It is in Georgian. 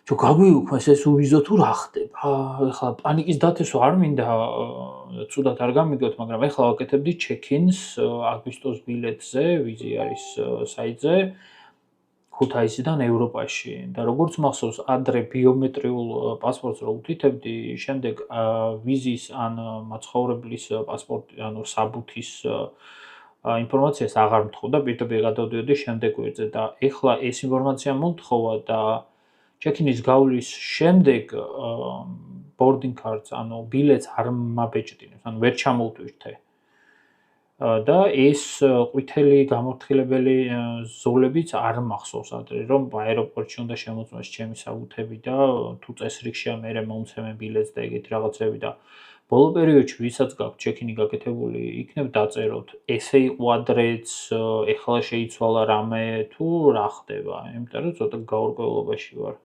თუ გაგვიუქმეს ეს უვიზო თუ რა ხდება? ეხლა პანიკის დათესვა არ მინდა ცუდად არ გამიგოთ, მაგრამ ეხლა ვაკეთებდი check-ins აგვისტოს ბილეთზე, ვიზი არის საიტზე ქუთაისიდან ევროპაში და როგორც მახსოვს, ადრე ბიომეტრიულ პასპორტს რო უთითებდი, შემდეგ ვიზის ან მაცხოვრებლის პასპორტი, ანუ საბუთის ინფორმაციას აღარ მთხოვდა, პირდაპირ გადავდიოდი შემდეგ გვერდზე და ეხლა ეს ინფორმაცია მომთხოვა და check-in-ის გავლის შემდეგ boarding cards, ანუ ბილეთს არ მაბეჭდინებს, ანუ ვერ ჩამოვთვირთე. და ეს ყვითელი გამორთხილებელი ზოლებიც არ მახსოვს ადრე, რომ აეროპორტში უნდა შემოწმეს ჩემი საბუთები და თუ წესრიგშია მერე მომცემენ ბილეთს და ეგეთი რაღაცები და ბოლო პერიოდში ვისაც გაქვთ check-in-ი გაკეთებული, იქნებ დაწეროთ, ესე იყო ადრეც, ეხლა შეიცვალა რამე თუ რა ხდება, იმიტომ რომ ცოტა გაურკვევლობაში ვარ.